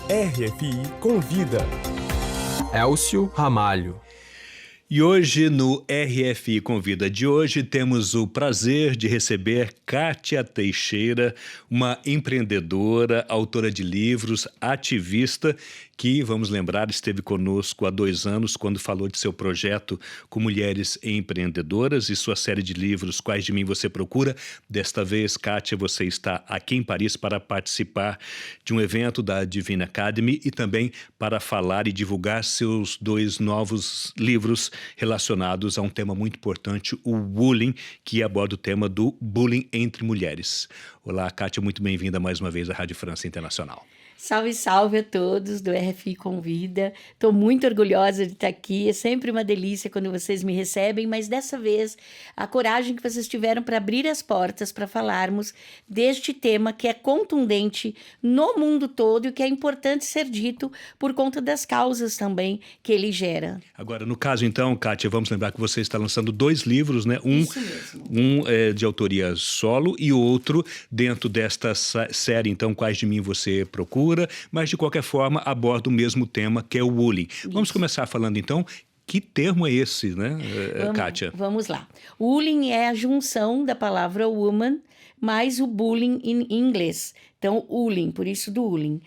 RFI Convida. Elcio Ramalho. E hoje no RFI Convida de hoje temos o prazer de receber Kátia Teixeira, uma empreendedora, autora de livros, ativista, que, vamos lembrar, esteve conosco há 2 anos quando falou de seu projeto com mulheres empreendedoras e sua série de livros Quais de Mim Você Procura. Desta vez, Kátia, você está aqui em Paris para participar de um evento da Divine Academy e também para falar e divulgar seus 2 novos livros relacionados a um tema muito importante, o bullying, que aborda o tema do bullying entre mulheres. Olá, Kátia, muito bem-vinda mais uma vez à Rádio França Internacional. Salve, salve a todos do RFI Convida. Estou muito orgulhosa de estar aqui. É sempre uma delícia quando vocês me recebem, mas dessa vez a coragem que vocês tiveram para abrir as portas para falarmos deste tema que é contundente no mundo todo e que é importante ser dito por conta das causas também que ele gera. Agora, no caso então, Kátia, vamos lembrar que você está lançando 2 livros, né? Isso mesmo. Um é de autoria solo e outro dentro desta série, então, Quais de Mim Você Procura, mas de qualquer forma aborda o mesmo tema, que é o bullying. Vamos começar falando então, que termo é esse, né, Kátia? Vamos lá. Bullying é a junção da palavra woman mais o bullying em inglês. Então, bullying, por isso do bullying.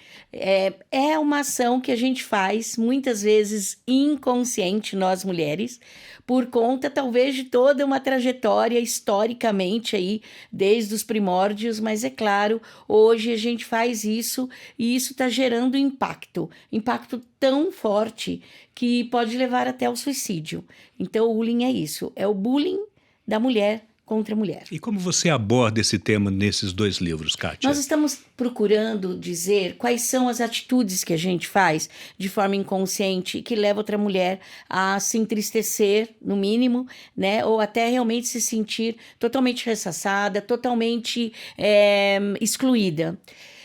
É uma ação que a gente faz, muitas vezes inconsciente, nós mulheres, por conta, talvez, de toda uma trajetória historicamente aí, desde os primórdios, mas é claro, hoje a gente faz isso e isso está gerando impacto tão forte que pode levar até o suicídio. Então, o bullying é isso, é o bullying da mulher contra a mulher. E como você aborda esse tema nesses 2 livros, Kátia? Nós estamos procurando dizer quais são as atitudes que a gente faz de forma inconsciente que leva outra mulher a se entristecer, no mínimo, né? Ou até realmente se sentir totalmente ressaçada, totalmente excluída.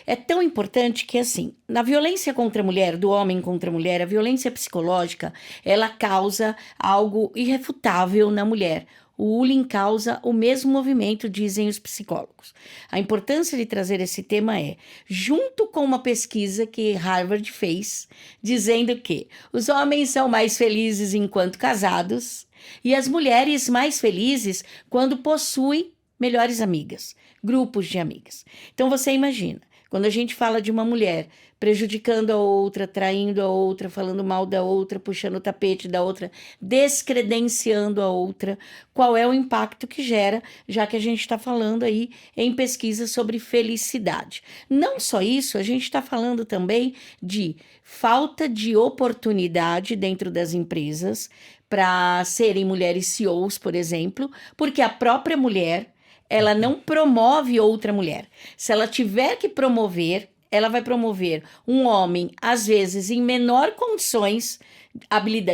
É tão importante que, assim, na violência contra a mulher, do homem contra a mulher, a violência psicológica, ela causa algo irrefutável na mulher. O bullying causa o mesmo movimento, dizem os psicólogos. A importância de trazer esse tema é, junto com uma pesquisa que Harvard fez, dizendo que os homens são mais felizes enquanto casados e as mulheres mais felizes quando possuem melhores amigas, grupos de amigas. Então você imagina, quando a gente fala de uma mulher prejudicando a outra, traindo a outra, falando mal da outra, puxando o tapete da outra, descredenciando a outra, qual é o impacto que gera, já que a gente está falando aí em pesquisa sobre felicidade. Não só isso, a gente está falando também de falta de oportunidade dentro das empresas para serem mulheres CEOs, por exemplo, porque a própria mulher ela não promove outra mulher. Se ela tiver que promover, ela vai promover um homem, às vezes, em menor condições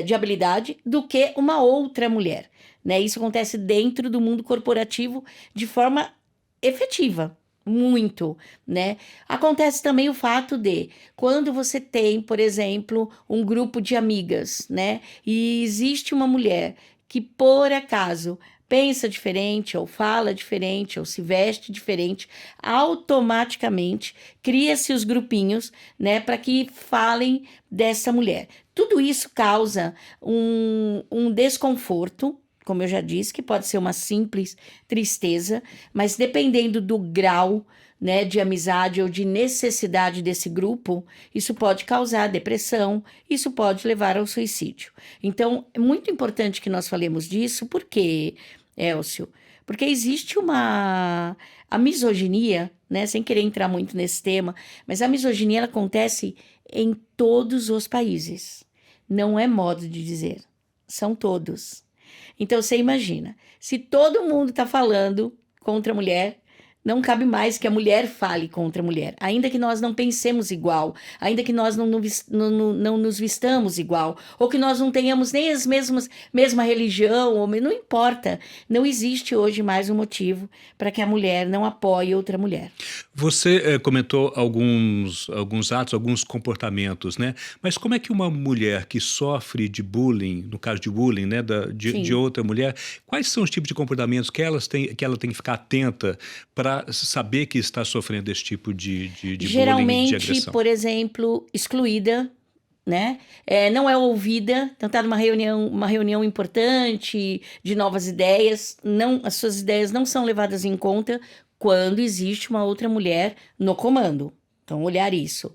de habilidade do que uma outra mulher, né? Isso acontece dentro do mundo corporativo de forma efetiva. Muito, né? Acontece também o fato de, quando você tem, por exemplo, um grupo de amigas, né? E existe uma mulher que, por acaso, pensa diferente, ou fala diferente, ou se veste diferente, automaticamente cria-se os grupinhos, né, para que falem dessa mulher. Tudo isso causa um desconforto, como eu já disse, que pode ser uma simples tristeza, mas dependendo do grau, né, de amizade ou de necessidade desse grupo, isso pode causar depressão, isso pode levar ao suicídio. Então, é muito importante que nós falemos disso, porque, Elcio, porque existe a misoginia, né, sem querer entrar muito nesse tema, mas a misoginia ela acontece em todos os países. Não é modo de dizer, são todos. Então, você imagina, se todo mundo está falando contra a mulher, não cabe mais que a mulher fale contra a mulher, ainda que nós não pensemos igual, ainda que nós não nos vistamos igual, ou que nós não tenhamos nem as mesma religião, ou não importa, não existe hoje mais um motivo para que a mulher não apoie outra mulher. Você comentou alguns atos, alguns comportamentos, né? Mas como é que uma mulher que sofre de bullying, no caso de bullying, né, de outra mulher, quais são os tipos de comportamentos que ela tem que ficar atenta para saber que está sofrendo esse tipo de bullying, de Geralmente, agressão? por exemplo, excluída, né? Não é ouvida, então está numa uma reunião importante de novas ideias, não, as suas ideias não são levadas em conta quando existe uma outra mulher no comando. Então, olhar isso.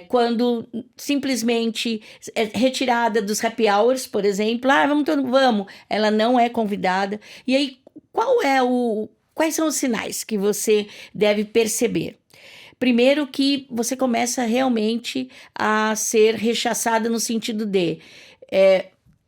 Quando simplesmente é retirada dos happy hours, por exemplo, vamos, ela não é convidada. E aí, quais são os sinais que você deve perceber? Primeiro que você começa realmente a ser rechaçada no sentido de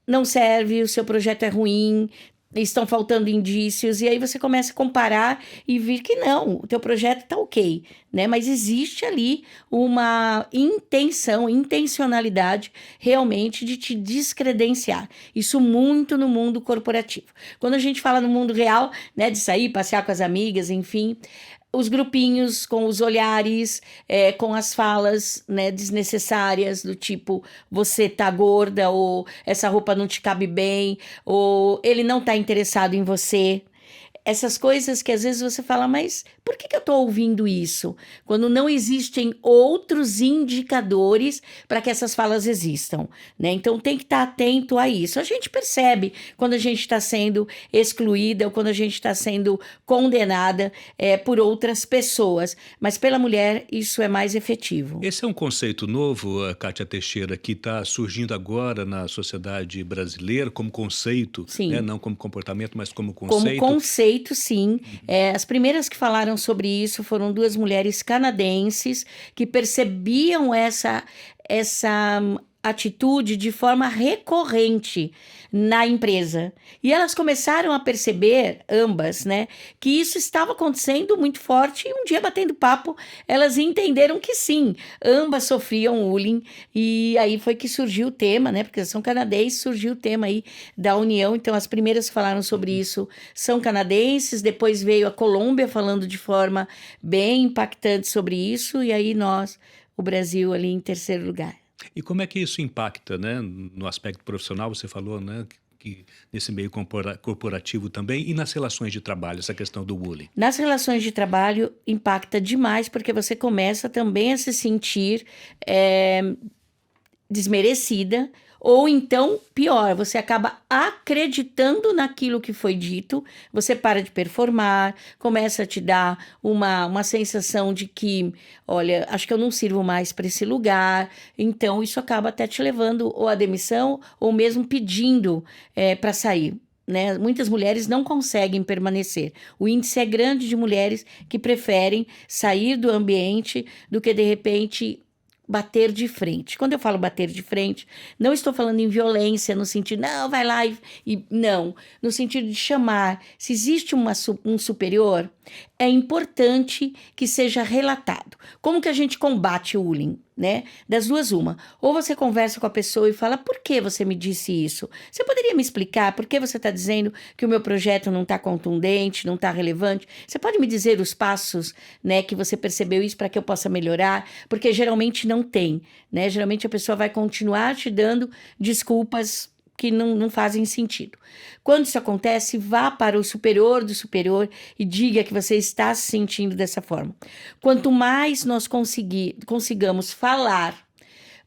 não serve, o seu projeto é ruim, estão faltando indícios, e aí você começa a comparar e ver que não, o teu projeto está ok, né? Mas existe ali uma intencionalidade realmente de te descredenciar. Isso muito no mundo corporativo. Quando a gente fala no mundo real, né, de sair, passear com as amigas, enfim, os grupinhos com os olhares, com as falas, né, desnecessárias, do tipo, você tá gorda, ou essa roupa não te cabe bem, ou ele não tá interessado em você. Essas coisas que às vezes você fala, mas por que eu estou ouvindo isso? Quando não existem outros indicadores para que essas falas existam, né? Então tem que estar atento a isso. A gente percebe quando a gente está sendo excluída ou quando a gente está sendo condenada por outras pessoas, mas pela mulher isso é mais efetivo. Esse é um conceito novo, Kátia Teixeira, que está surgindo agora na sociedade brasileira como conceito, Sim. né? Não como comportamento, mas como conceito. Como conceito, sim. As primeiras que falaram sobre isso foram duas mulheres canadenses que percebiam essa atitude de forma recorrente na empresa. E elas começaram a perceber, ambas, né, que isso estava acontecendo muito forte, e um dia, batendo papo, elas entenderam que sim, ambas sofriam bullying, e aí foi que surgiu o tema, né, porque são canadenses, surgiu o tema aí da união. Então as primeiras que falaram sobre isso são canadenses, depois veio a Colômbia falando de forma bem impactante sobre isso, e aí o Brasil ali em terceiro lugar. E como é que isso impacta, né, no aspecto profissional? Você falou, né, que nesse meio corporativo também, e nas relações de trabalho, essa questão do bullying. Nas relações de trabalho impacta demais, porque você começa também a se sentir desmerecida, ou então, pior, você acaba acreditando naquilo que foi dito, você para de performar, começa a te dar uma sensação de que, olha, acho que eu não sirvo mais para esse lugar, então isso acaba até te levando ou à demissão, ou mesmo pedindo para sair. Né? Muitas mulheres não conseguem permanecer. O índice é grande de mulheres que preferem sair do ambiente do que, de repente, bater de frente. Quando eu falo bater de frente, não estou falando em violência, no sentido, não, vai lá não, no sentido de chamar. Se existe um superior, é importante que seja relatado. Como que a gente combate o bullying, né? Das duas, uma. Ou você conversa com a pessoa e fala, por que você me disse isso? Você poderia me explicar por que você está dizendo que o meu projeto não está contundente, não está relevante? Você pode me dizer os passos, né, que você percebeu isso para que eu possa melhorar? Porque geralmente não tem, né? Geralmente a pessoa vai continuar te dando desculpas que não fazem sentido. Quando isso acontece, vá para o superior do superior e diga que você está se sentindo dessa forma. Quanto mais nós consigamos falar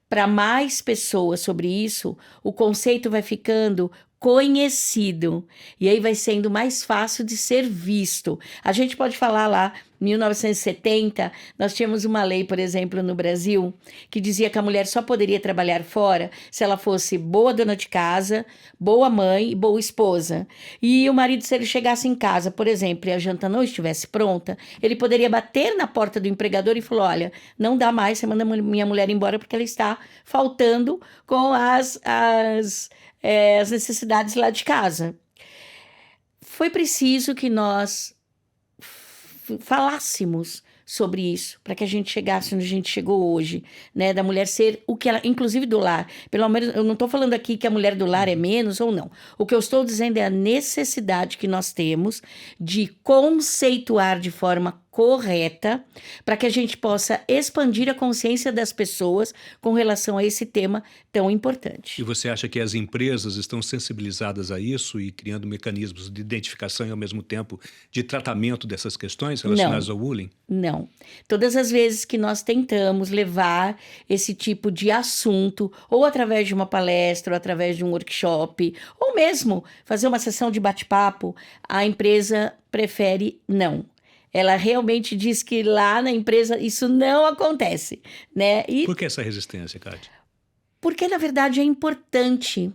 para mais pessoas sobre isso, o conceito vai ficando conhecido, e aí vai sendo mais fácil de ser visto. A gente pode falar lá, em 1970, nós tínhamos uma lei, por exemplo, no Brasil, que dizia que a mulher só poderia trabalhar fora se ela fosse boa dona de casa, boa mãe e boa esposa. E o marido, se ele chegasse em casa, por exemplo, e a janta não estivesse pronta, ele poderia bater na porta do empregador e falar, olha, não dá mais, você manda minha mulher embora porque ela está faltando com as necessidades lá de casa. Foi preciso que nós falássemos sobre isso, para que a gente chegasse onde a gente chegou hoje, né, da mulher ser o que ela, inclusive do lar, pelo menos, eu não estou falando aqui que a mulher do lar é menos ou não, o que eu estou dizendo é a necessidade que nós temos de conceituar de forma correta para que a gente possa expandir a consciência das pessoas com relação a esse tema tão importante. E você acha que as empresas estão sensibilizadas a isso e criando mecanismos de identificação e, ao mesmo tempo, de tratamento dessas questões relacionadas ao bullying? Não. Todas as vezes que nós tentamos levar esse tipo de assunto, ou através de uma palestra, ou através de um workshop, ou mesmo fazer uma sessão de bate-papo, a empresa prefere não. Ela realmente diz que lá na empresa isso não acontece, né? E Por que essa resistência, Kátia? porque, na verdade, é importante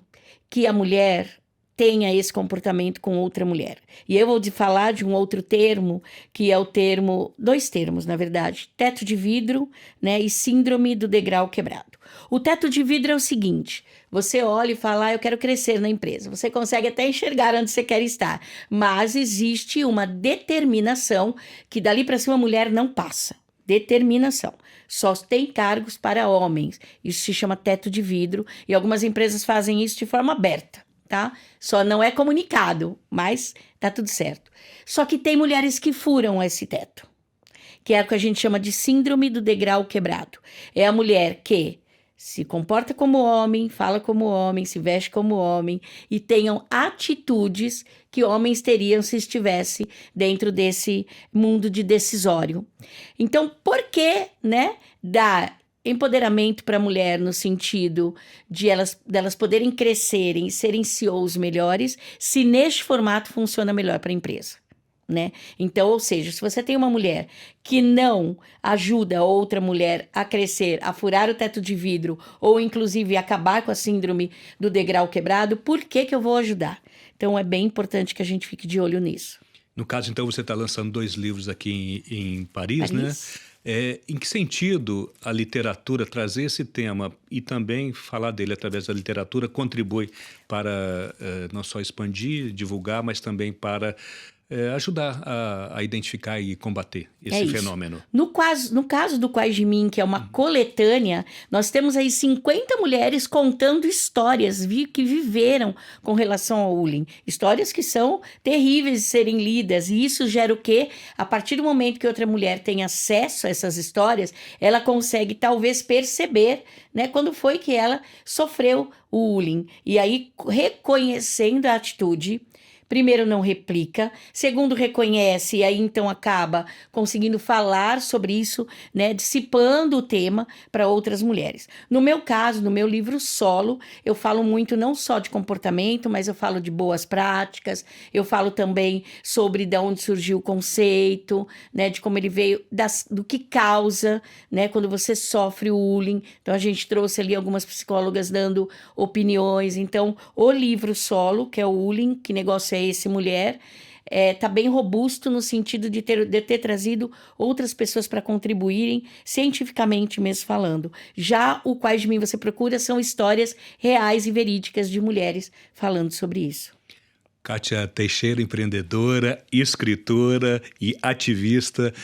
que a mulher tenha esse comportamento com outra mulher. E eu vou falar de um outro termo, que é o termo, dois termos, na verdade, teto de vidro, né, e síndrome do degrau quebrado. O teto de vidro é o seguinte: você olha e fala, eu quero crescer na empresa. Você consegue até enxergar onde você quer estar, mas existe uma determinação que dali para cima a mulher não passa. Determinação. Só tem cargos para homens. Isso se chama teto de vidro e algumas empresas fazem isso de forma aberta, tá? Só não é comunicado, mas tá tudo certo. Só que tem mulheres que furam esse teto, que é o que a gente chama de síndrome do degrau quebrado. É a mulher que se comporta como homem, fala como homem, se veste como homem e tenham atitudes que homens teriam se estivesse dentro desse mundo de decisório. Então, por que, né, dar empoderamento para a mulher no sentido de delas poderem crescerem e serem CEOs melhores, se neste formato funciona melhor para a empresa? Né? Então, ou seja, se você tem uma mulher que não ajuda outra mulher a crescer, a furar o teto de vidro ou inclusive acabar com a síndrome do degrau quebrado, por que eu vou ajudar? Então é bem importante que a gente fique de olho nisso. No caso, então, você está lançando 2 livros aqui em Paris, né? Em que sentido a literatura, trazer esse tema e também falar dele através da literatura, contribui para não só expandir, divulgar, mas também para ajudar a identificar e combater esse fenômeno? No caso do Quais de Mim, que é uma coletânea, nós temos aí 50 mulheres contando histórias que viveram com relação ao bullying. Histórias que são terríveis de serem lidas. E isso gera o quê? A partir do momento que outra mulher tem acesso a essas histórias, ela consegue talvez perceber, né, quando foi que ela sofreu o bullying. E aí, reconhecendo a atitude, primeiro, não replica. Segundo, reconhece e aí então acaba conseguindo falar sobre isso, né, dissipando o tema para outras mulheres. No meu caso, no meu livro solo, eu falo muito não só de comportamento, mas eu falo de boas práticas, eu falo também sobre de onde surgiu o conceito, né, de como ele veio, do que causa, né, quando você sofre o bullying. Então, a gente trouxe ali algumas psicólogas dando opiniões. Então, o livro solo, que é o bullying, que negócio é esse, mulher, tá bem robusto no sentido de ter trazido outras pessoas para contribuírem, cientificamente mesmo falando. Já o Quais de Mim você procura são histórias reais e verídicas de mulheres falando sobre isso. Kátia Teixeira, empreendedora, escritora e ativista.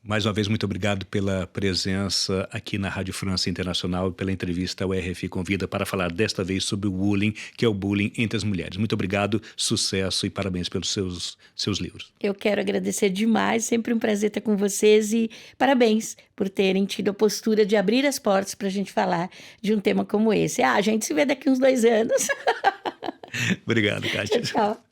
Mais uma vez, muito obrigado pela presença aqui na Rádio França Internacional e pela entrevista ao RFI Convida para falar desta vez sobre o bullying, que é o bullying entre as mulheres. Muito obrigado, sucesso e parabéns pelos seus livros. Eu quero agradecer demais, sempre um prazer estar com vocês e parabéns por terem tido a postura de abrir as portas para a gente falar de um tema como esse. A gente se vê daqui uns 2 anos. Obrigado, Kátia. Tchau.